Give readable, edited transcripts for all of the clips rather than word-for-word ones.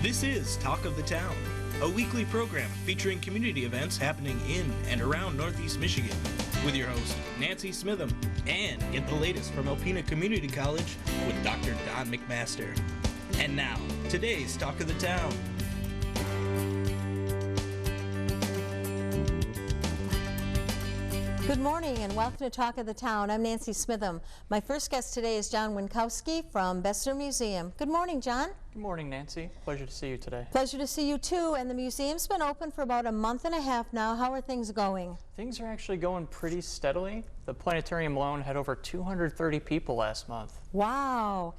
This is Talk of the Town, a weekly program featuring community events happening in and around Northeast Michigan, with your host, Nancy Smitham, and get the latest from Alpena Community College with Dr. Don McMaster. And now, today's Talk of the Town. Good morning and welcome to Talk of the Town. I'm Nancy Smitham. My first guest today is John Wienkowski from Besser Museum. Good morning, John. Good morning, Nancy. Pleasure to see you today. Pleasure to see you too. And the museum's been open for about a month and a half now. How are things going? Things are actually going pretty steadily. The planetarium alone had over 230 people last month. Wow,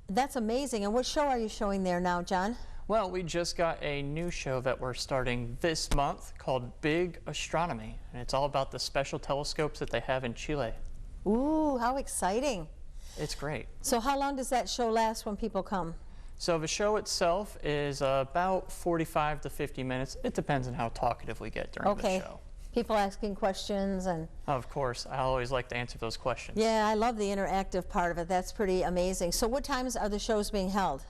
that's amazing. And what show are you showing there now, John? Well, we just got a new show that we're starting this month called Big Astronomy, and it's all about the special telescopes that they have in Chile. Ooh, how exciting. It's great. So how long does that show last when people come? So the show itself is about 45 to 50 minutes. It depends on how talkative we get during the show. People asking questions and... Of course, I always like to answer those questions. Yeah, I love the interactive part of it. That's pretty amazing. So what times are the shows being held?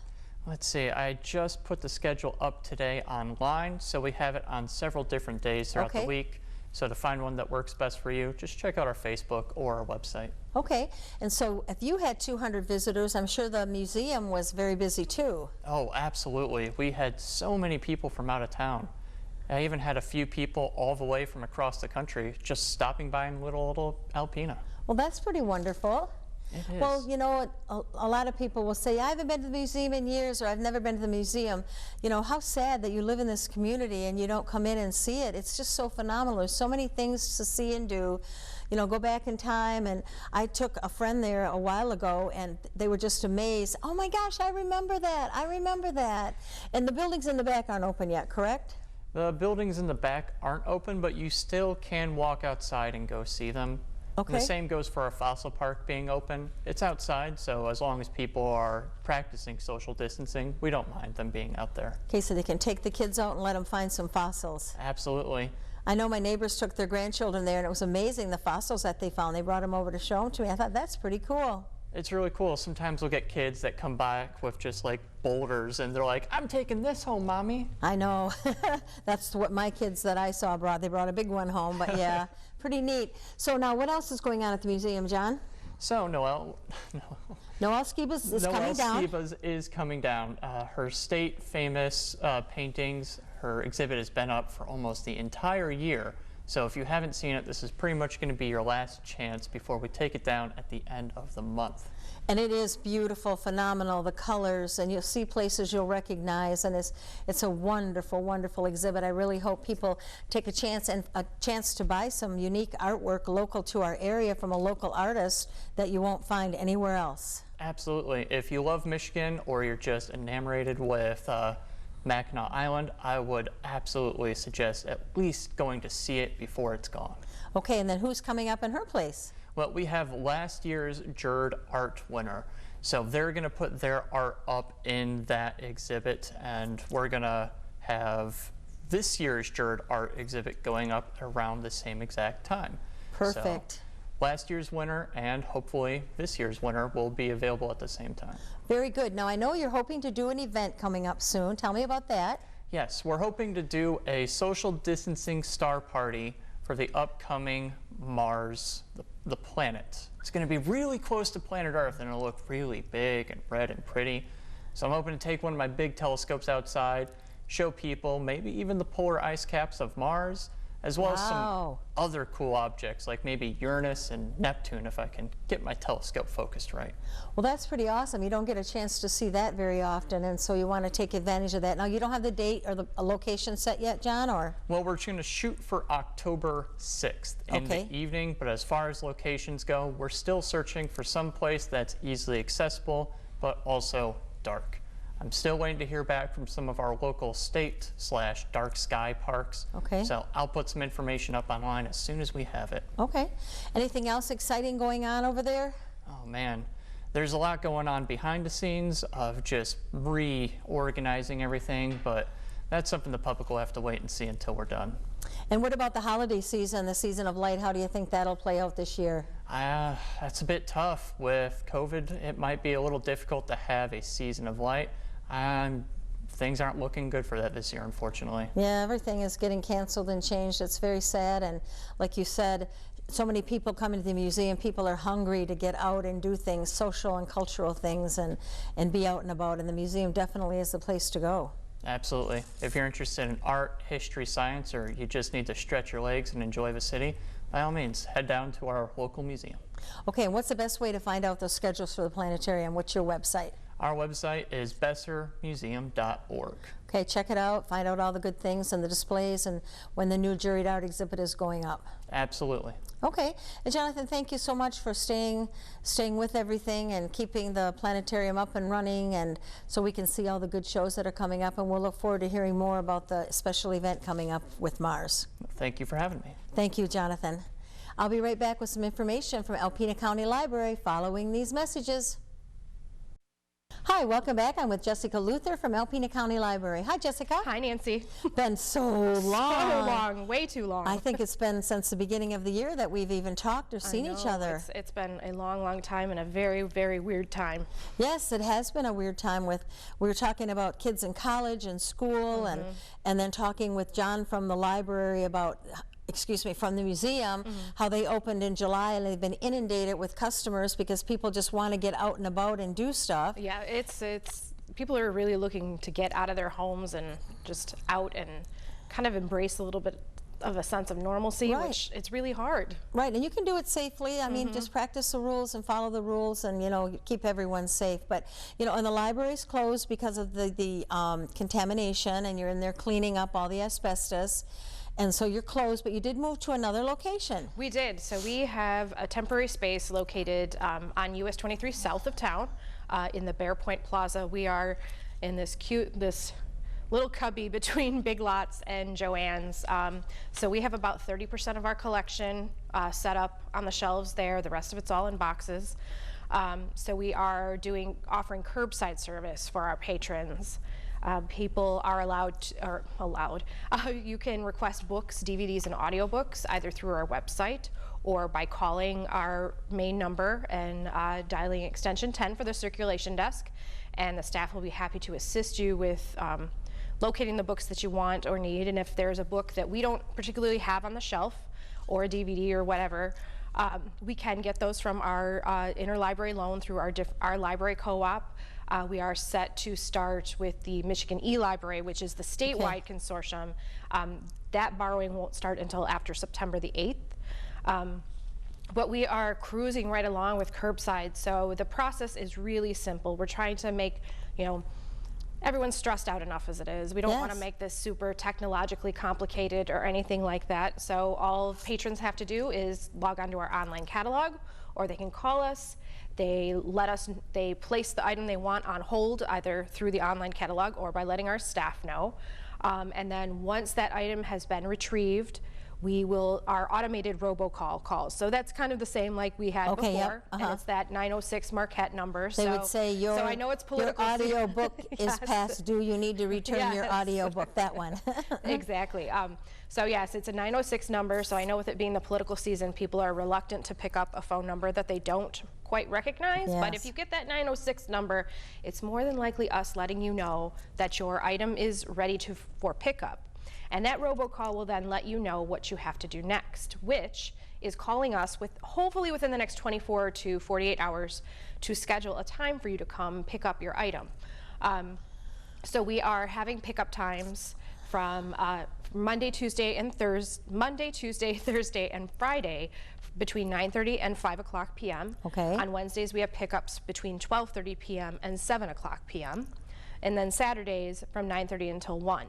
Let's see, I just put the schedule up today online, so we have it on several different days throughout the week. So to find one that works best for you, just check out our Facebook or our website. Okay, and so if you had 200 visitors, I'm sure the museum was very busy too. Oh, absolutely. We had so many people from out of town. I even had a few people all the way from across the country just stopping by in little Alpena. Well, that's pretty wonderful. It is. Well, you know, a lot of people will say, I haven't been to the museum in years, or I've never been to the museum. You know, how sad that you live in this community and you don't come in and see it. It's just so phenomenal. There's so many things to see and do. You know, go back in time, and I took a friend there a while ago, and they were just amazed. Oh my gosh, I remember that. I remember that. And the buildings in the back aren't open yet, correct? The buildings in the back aren't open, but you still can walk outside and go see them. Okay. And the same goes for our fossil park being open. It's outside, so as long as people are practicing social distancing, we don't mind them being out there. Okay, so they can take the kids out and let them find some fossils. Absolutely. I know my neighbors took their grandchildren there, and it was amazing the fossils that they found. They brought them over to show them to me. I thought, that's pretty cool. It's really cool. Sometimes we'll get kids that come back with just like boulders, and they're like, I'm taking this home, Mommy. I know. That's what my kids that I saw brought. They brought a big one home, but yeah, pretty neat. So now what else is going on at the museum, John? So Noelle Skibas is coming down. Noelle Skibas is coming down. Her state famous paintings, her exhibit has been up for almost the entire year. So if you haven't seen it, this is pretty much going to be your last chance before we take it down at the end of the month. And it is beautiful, phenomenal, the colors, and you'll see places you'll recognize, and it's a wonderful, wonderful exhibit. I really hope people take a chance to buy some unique artwork local to our area from a local artist that you won't find anywhere else. Absolutely. If you love Michigan or you're just enamored with Mackinac Island, I would absolutely suggest at least going to see it before it's gone. Okay, and then who's coming up in her place? Well, we have last year's Jurd Art winner. So they're going to put their art up in that exhibit, and we're going to have this year's Jurd Art exhibit going up around the same exact time. Perfect. So last year's winner and hopefully this year's winner will be available at the same time. Very good. Now I know you're hoping to do an event coming up soon. Tell me about that. Yes, we're hoping to do a social distancing star party for the upcoming Mars, the planet. It's going to be really close to planet Earth, and it'll look really big and red and pretty. So I'm hoping to take one of my big telescopes outside, show people maybe even the polar ice caps of Mars, as well as some other cool objects like maybe Uranus and Neptune if I can get my telescope focused right. Well, that's pretty awesome. You don't get a chance to see that very often, and so you want to take advantage of that. Now, you don't have the date or a location set yet, John, or? Well, we're going to shoot for October 6th in the evening, but as far as locations go, we're still searching for some place that's easily accessible, but also dark. I'm still waiting to hear back from some of our local state/dark sky parks. Okay. So I'll put some information up online as soon as we have it. Okay. Anything else exciting going on over there? Oh man, there's a lot going on behind the scenes of just reorganizing everything, but that's something the public will have to wait and see until we're done. And what about the holiday season, the season of light? How do you think that'll play out this year? That's a bit tough. With COVID, it might be a little difficult to have a season of light. I'm things aren't looking good for that this year, unfortunately. Yeah, everything is getting canceled and changed. It's very sad, and like you said, so many people come into the museum. People are hungry to get out and do things, social and cultural things, and be out and about, and the museum definitely is the place to go. Absolutely. If you're interested in art, history, science, or you just need to stretch your legs and enjoy the city, by all means, head down to our local museum. Okay, and what's the best way to find out those schedules for the planetarium? What's your website? Our website is bessermuseum.org. Okay, check it out, find out all the good things and the displays and when the new juried art exhibit is going up. Absolutely. Okay, and Jonathan, thank you so much for staying with everything and keeping the planetarium up and running, and so we can see all the good shows that are coming up, and we'll look forward to hearing more about the special event coming up with Mars. Thank you for having me. Thank you, Jonathan. I'll be right back with some information from Alpena County Library following these messages. Hi, welcome back. I'm with Jessica Luther from Alpena County Library. Hi, Jessica. Hi, Nancy. Been so long. So long, way too long. I think it's been since the beginning of the year that we've even talked or seen each other. It's been a long, long time and a very, very weird time. Yes, it has been a weird time. We were talking about kids in college and school, and then talking with John from the library about, from the museum, how they opened in July and they've been inundated with customers because people just want to get out and about and do stuff. Yeah, it's people are really looking to get out of their homes and just out and kind of embrace a little bit of a sense of normalcy, which it's really hard. Right, and you can do it safely. I mean, just practice the rules and follow the rules, and keep everyone safe. But and the library's closed because of the contamination, and you're in there cleaning up all the asbestos. And so you're closed, but you did move to another location. We did. So we have a temporary space located on US 23 south of town in the Bear Point Plaza. We are in this little cubby between Big Lots and Joann's. So we have about 30% of our collection set up on the shelves there. The rest of it's all in boxes. So we are offering curbside service for our patrons. People are you can request books, DVDs, and audiobooks either through our website or by calling our main number and dialing extension 10 for the circulation desk, and the staff will be happy to assist you with locating the books that you want or need. And if there's a book that we don't particularly have on the shelf, or a DVD or whatever, we can get those from our interlibrary loan through our library co-op. We are set to start with the Michigan E-Library, which is the statewide consortium. That borrowing won't start until after September the 8th. But we are cruising right along with curbside, so the process is really simple. We're trying to make, everyone's stressed out enough as it is. We don't want to make this super technologically complicated or anything like that. So all patrons have to do is log onto our online catalog, or they can call us. They place the item they want on hold either through the online catalog or by letting our staff know. And then once that item has been retrieved, our automated robocall calls. So that's kind of the same like we had before, and it's that 906 Marquette number. They would say so I know it's political. Your audio book is past due. You need to return your audio book. That one. Exactly. So yes, it's a 906 number. So I know with it being the political season, people are reluctant to pick up a phone number that they don't quite recognize. But if you get that 906 number, it's more than likely us letting you know that your item is ready for pickup. And that robocall will then let you know what you have to do next, which is calling us hopefully within the next 24 to 48 hours to schedule a time for you to come pick up your item. So we are having pickup times from Monday, Tuesday, Thursday, and Friday between 9:30 and 5 o'clock p.m. Okay. On Wednesdays, we have pickups between 12:30 p.m. and 7 o'clock p.m. And then Saturdays from 9:30 until 1.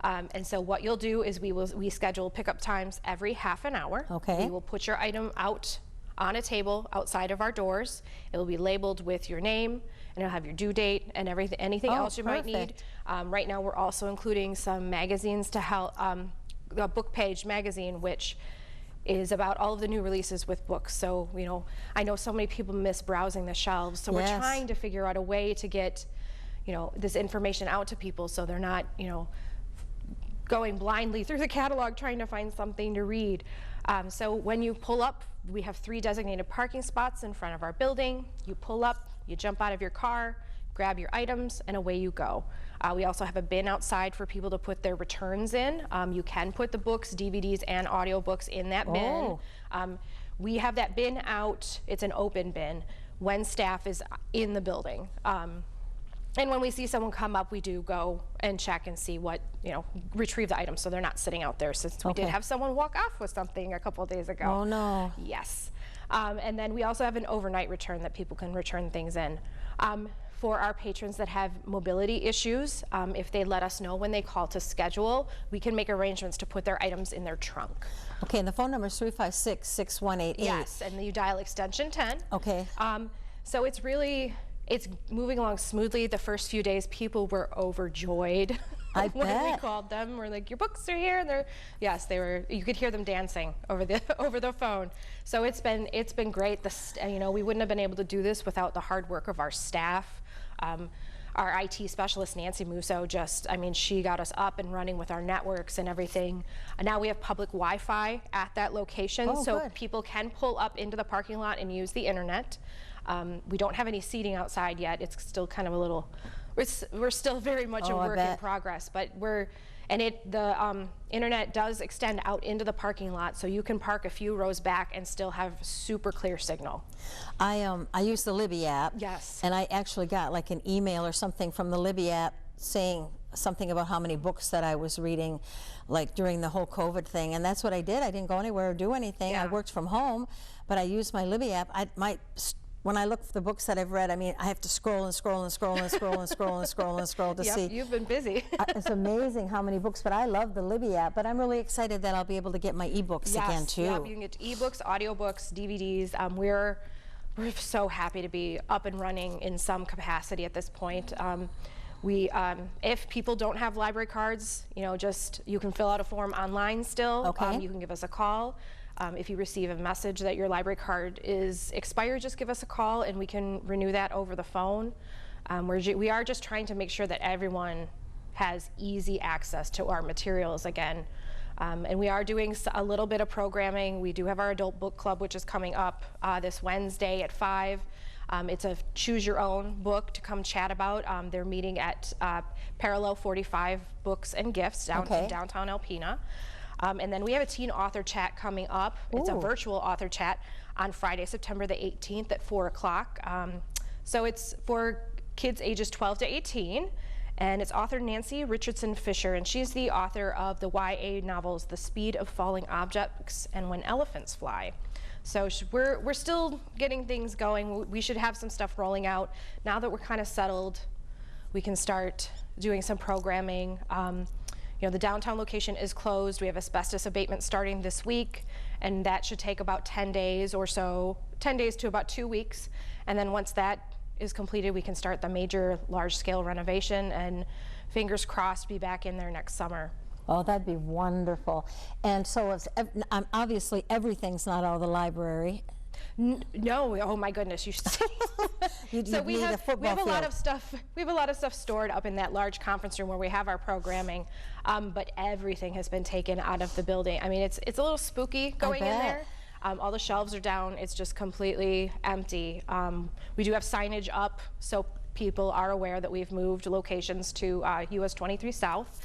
And so what you'll do is we schedule pickup times every half an hour. Okay. We will put your item out on a table outside of our doors. It will be labeled with your name, and it'll have your due date and anything else you might need. Right now we're also including some magazines to help, the Book Page magazine, which is about all of the new releases with books. So, I know so many people miss browsing the shelves, so we're trying to figure out a way to get, this information out to people so they're not, going blindly through the catalog trying to find something to read. So when you pull up, we have 3 designated parking spots in front of our building. You pull up, you jump out of your car, grab your items, and away you go. We also have a bin outside for people to put their returns in. You can put the books, DVDs, and audiobooks in that bin. We have that bin out. It's an open bin when staff is in the building. And when we see someone come up, we do go and check and see what, retrieve the items so they're not sitting out there, since we did have someone walk off with something a couple of days ago. Oh, no. Yes. And then we also have an overnight return that people can return things in. For our patrons that have mobility issues, if they let us know when they call to schedule, we can make arrangements to put their items in their trunk. Okay, and the phone number is 356-6188. Yes, and then you dial extension 10. Okay. So it's moving along smoothly. The first few days, people were overjoyed. I when bet. we called them, we're like, your books are here, and they were. You could hear them dancing over the phone. So it's been great. We wouldn't have been able to do this without the hard work of our staff. Our IT specialist, Nancy Musso, she got us up and running with our networks and everything. And now we have public Wi-Fi at that location, so good. people can pull up into the parking lot and use the internet. We don't have any seating outside yet. It's still kind of a little, we're still very much a work in progress, but the internet does extend out into the parking lot, so you can park a few rows back and still have super clear signal. I use the Libby app. Yes. And I actually got like an email or something from the Libby app saying something about how many books that I was reading, like during the whole COVID thing, and that's what I did. I didn't go anywhere or do anything. Yeah. I worked from home, but I used my Libby app. When I look for the books that I've read, I have to scroll and scroll and scroll and scroll and scroll and scroll and scroll to see. You've been busy. It's amazing how many books, but I love the Libby app, but I'm really excited that I'll be able to get my ebooks again too. Yes, you can get ebooks, audiobooks, DVDs. We're so happy to be up and running in some capacity at this point. If people don't have library cards, you can fill out a form online still. Okay. You can give us a call. If you receive a message that your library card is expired, just give us a call and we can renew that over the phone. We are just trying to make sure that everyone has easy access to our materials again. And we are doing a little bit of programming. We do have our adult book club, which is coming up this Wednesday at 5. It's a choose your own book to come chat about. They're meeting at Parallel 45 Books and Gifts in downtown Alpena. And then we have a teen author chat coming up. It's a virtual author chat on Friday, September the 18th at 4 o'clock. So it's for kids ages 12 to 18. And it's author Nancy Richardson Fisher, and she's the author of the YA novels The Speed of Falling Objects and When Elephants Fly. So we're still getting things going. We should have some stuff rolling out. Now that we're kind of settled, we can start doing some programming. The downtown location is closed. We have asbestos abatement starting this week, and that should take about 10 days or so, 10 days to about 2 weeks. And then once that is completed, we can start the major large-scale renovation, and fingers crossed be back in there next summer. Oh, that'd be wonderful. And so obviously everything's not out of the library. No, oh my goodness, you should see. We have a lot of stuff. We have a lot of stuff stored up in that large conference room where we have our programming, but everything has been taken out of the building. I mean, it's a little spooky going in there. All the shelves are down. It's just completely empty. We do have signage up, so people are aware that we've moved locations to US 23 South,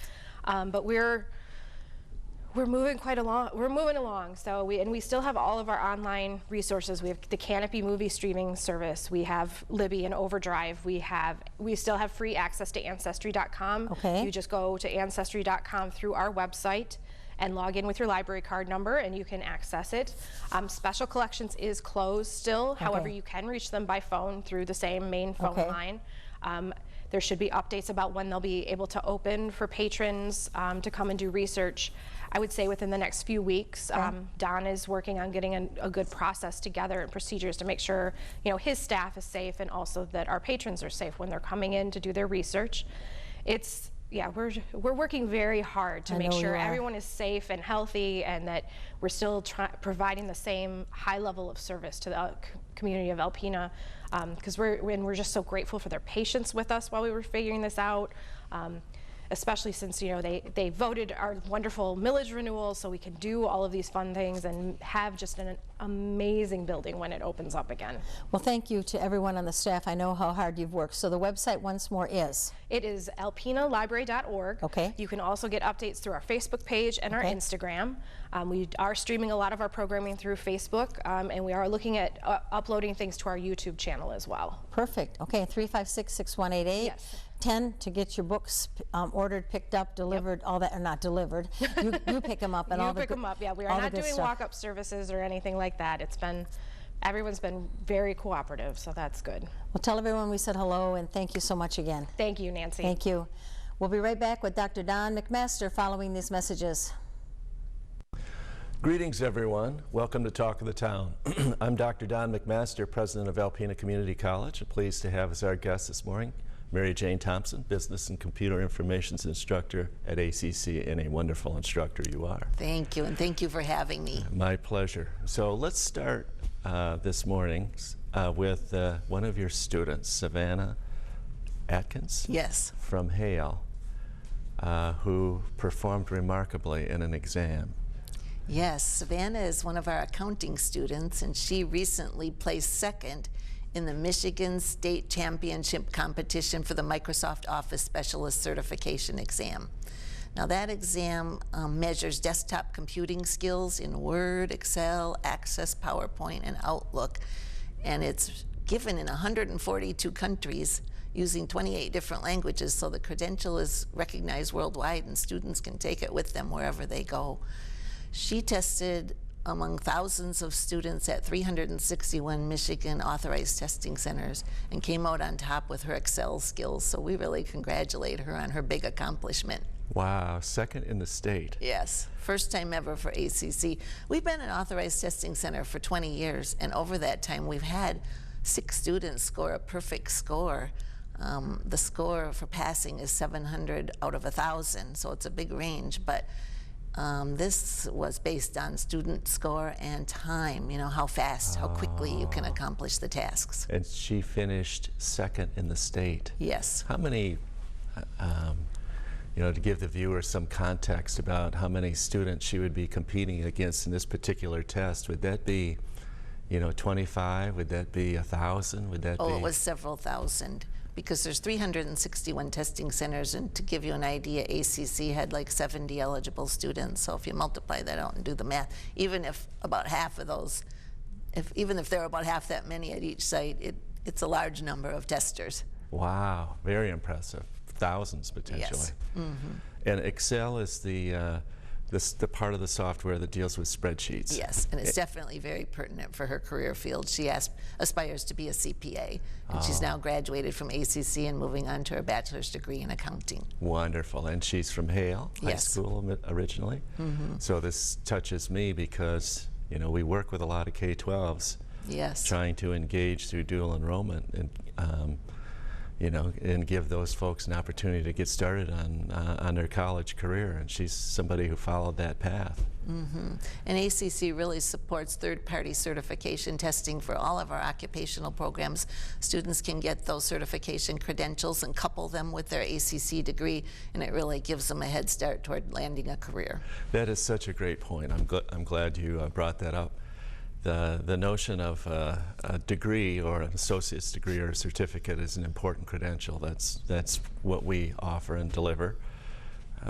but we're moving quite along. We're moving along. So we still have all of our online resources. We have the Canopy movie streaming service. We have Libby and Overdrive. We still have free access to Ancestry.com. Okay. You just go to Ancestry.com through our website and log in with your library card number, and you can access it. Special Collections is closed still. However, you can reach them by phone through the same main phone line. There should be updates about when they'll be able to open for patrons to come and do research. I would say within the next few weeks. Don is working on getting a good process together and procedures to make sure his staff is safe, and also that our patrons are safe when they're coming in to do their research. We're working very hard to make sure everyone is safe and healthy, and that we're still providing the same high level of service to the community of Alpena, because we're just so grateful for their patience with us while we were figuring this out. especially since, you know, they voted our wonderful millage renewal, so we can do all of these fun things and have just an amazing building when it opens up again. Well, thank you to everyone on the staff. I know how hard you've worked. So the website once more is? It is alpenalibrary.org. Okay. You can also get updates through our Facebook page and our Instagram. We are streaming a lot of our programming through Facebook, and we are looking at uploading things to our YouTube channel as well. Perfect. Okay, 356-6188. Yes. 10 to get your books ordered, picked up, delivered, all that, or not delivered. You pick them up and all the You pick them up, yeah. We are not doing walk-up services or anything like that. Everyone's been very cooperative, so that's good. Well, tell everyone we said hello, and thank you so much again. Thank you, Nancy. Thank you. We'll be right back with Dr. Don McMaster following these messages. Greetings, everyone. Welcome to Talk of the Town. I'm Dr. Don McMaster, president of Alpena Community College. I'm pleased to have as our guest this morning Mary Jane Thompson, business and computer informations instructor at ACC, and a wonderful instructor you are. Thank you, and thank you for having me. My pleasure. So let's start this morning with one of your students, Savannah Atkins. Yes. From Hale, who performed remarkably in an exam. Yes, Savannah is one of our accounting students, and she recently placed second in the Michigan State Championship competition for the Microsoft Office Specialist Certification exam. Now that exam measures desktop computing skills in Word, Excel, Access, PowerPoint, and Outlook, and it's given in 142 countries using 28 different languages, so the credential is recognized worldwide and students can take it with them wherever they go. She tested among thousands of students at 361 Michigan authorized testing centers and came out on top with her Excel skills. So we really congratulate her on her big accomplishment. Wow, second in the state. Yes, first time ever for ACC. We've been an authorized testing center for 20 years, and over that time we've had 6 students score a perfect score. The score for passing is 700 out of 1,000, so it's a big range, but this was based on student score and time, you know, how fast, how quickly you can accomplish the tasks. And she finished second in the state. Yes. How many, you know, to give the viewer some context about how many students she would be competing against in this particular test, would that be, you know, 25? Would that be 1,000? Would that be? Oh, it was several thousand, because there's 361 testing centers, and to give you an idea, ACC had like 70 eligible students. So if you multiply that out and do the math, even if about half of those, even if there are about half that many at each site, it's a large number of testers. Wow, very impressive. Thousands potentially. Yes. Mm-hmm. And Excel is the part of the software that deals with spreadsheets. Yes, and it's definitely very pertinent for her career field. She aspires to be a CPA, and she's now graduated from ACC and moving on to her bachelor's degree in accounting. Wonderful. And she's from Hale High Yes. School originally. Mm-hmm. So this touches me because, you know, we work with a lot of K-12s. Yes. Trying to engage through dual enrollment and you know, and give those folks an opportunity to get started on their college career. And she's somebody who followed that path. Mm-hmm. And ACC really supports third-party certification testing for all of our occupational programs. Students can get those certification credentials and couple them with their ACC degree, and it really gives them a head start toward landing a career. That is such a great point. I'm glad you brought that up. The notion of a degree or an associate's degree or a certificate is an important credential. That's what we offer and deliver.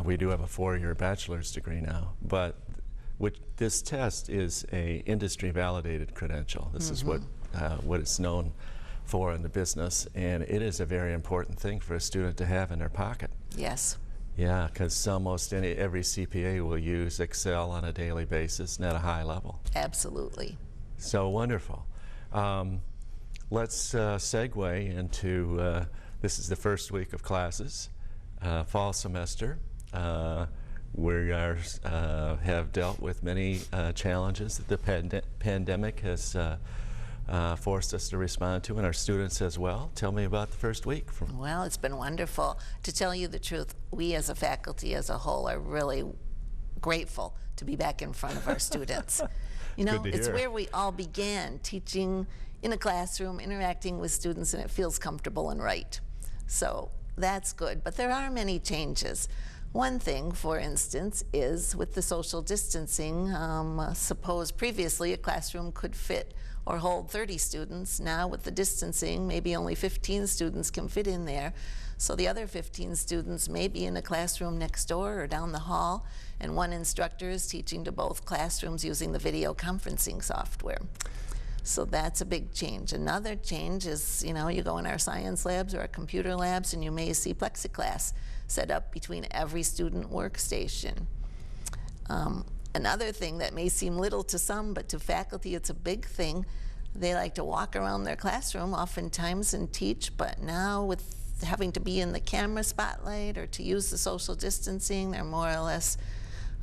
We do have a 4-year bachelor's degree now, but this test is a industry validated credential. This is what it's known for in the business, and it is a very important thing for a student to have in their pocket. Yes. Yeah, because almost every CPA will use Excel on a daily basis and at a high level. Absolutely. So wonderful. Let's segue into, this is the first week of classes, fall semester. We have dealt with many challenges that the pandemic has forced us to respond to, and our students as well. Tell me about the first week. Well, it's been wonderful. To tell you the truth, we as a faculty as a whole are really grateful to be back in front of our students. You know, it's where we all began, teaching in a classroom, interacting with students, and it feels comfortable and right. So that's good, but there are many changes. One thing, for instance, is with the social distancing, suppose previously a classroom could fit or hold 30 students. Now with the distancing, maybe only 15 students can fit in there. So the other 15 students may be in a classroom next door or down the hall, and one instructor is teaching to both classrooms using the video conferencing software. So that's a big change. Another change is, you know, you go in our science labs or our computer labs and you may see plexiglass set up between every student workstation. Another thing that may seem little to some, but to faculty it's a big thing. They like to walk around their classroom oftentimes and teach, but now with having to be in the camera spotlight or to use the social distancing, they're more or less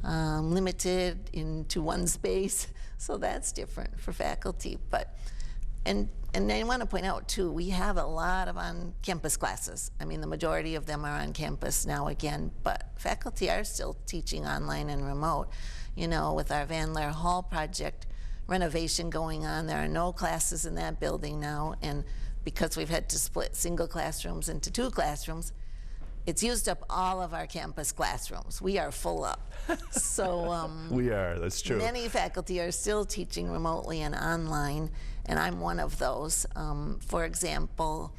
limited into one space. So that's different for faculty. But and I want to point out too, we have a lot of on-campus classes. I mean, the majority of them are on campus now again, but faculty are still teaching online and remote. You know, with our Van Laer Hall project renovation going on, there are no classes in that building now, and because we've had to split single classrooms into 2 classrooms, it's used up all of our campus classrooms. We are full up. So We are, that's true. Many faculty are still teaching remotely and online, and I'm one of those. For example,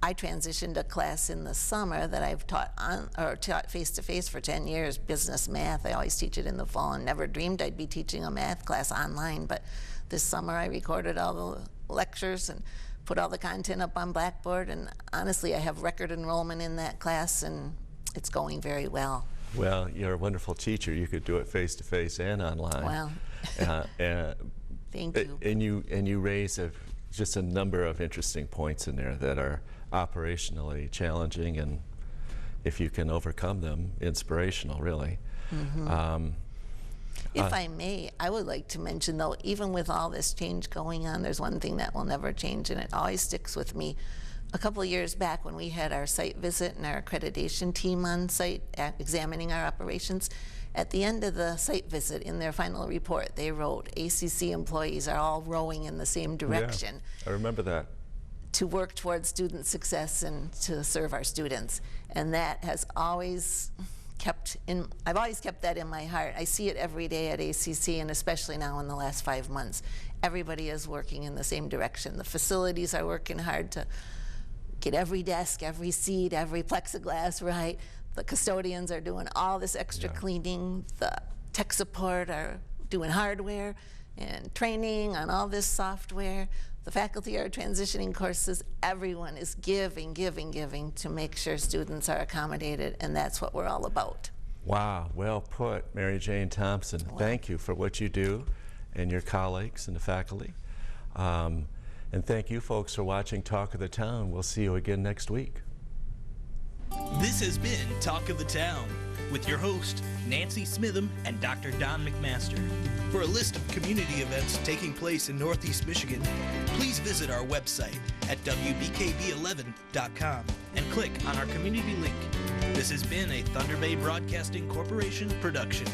I transitioned a class in the summer that I've taught face-to-face for 10 years, business math. I always teach it in the fall and never dreamed I'd be teaching a math class online, but this summer I recorded all the lectures and put all the content up on Blackboard, and honestly, I have record enrollment in that class, and it's going very well. Well, you're a wonderful teacher. You could do it face-to-face and online. Well, thank you. And you raise just a number of interesting points in there that are operationally challenging, and if you can overcome them, inspirational, really. Mm-hmm. If I may, I would like to mention, though, even with all this change going on, there's one thing that will never change, and it always sticks with me. A couple of years back when we had our site visit and our accreditation team on site examining our operations, at the end of the site visit, in their final report, they wrote, ACC employees are all rowing in the same direction. Yeah, I remember that. To work towards student success and to serve our students. And that has always I've always kept that in my heart. I see it every day at ACC, and especially now in the last 5 months. Everybody is working in the same direction. The facilities are working hard to get every desk, every seat, every plexiglass right. The custodians are doing all this extra cleaning. The tech support are doing hardware and training on all this software. The faculty are transitioning courses. Everyone is giving to make sure students are accommodated, and that's what we're all about. Wow, well put, Mary Jane Thompson. Wow. Thank you for what you do and your colleagues and the faculty. And thank you folks for watching Talk of the Town. We'll see you again next week. This has been Talk of the Town with your host, Nancy Smitham and Dr. Don McMaster. For a list of community events taking place in Northeast Michigan, please visit our website at wbkb11.com and click on our community link. This has been a Thunder Bay Broadcasting Corporation production.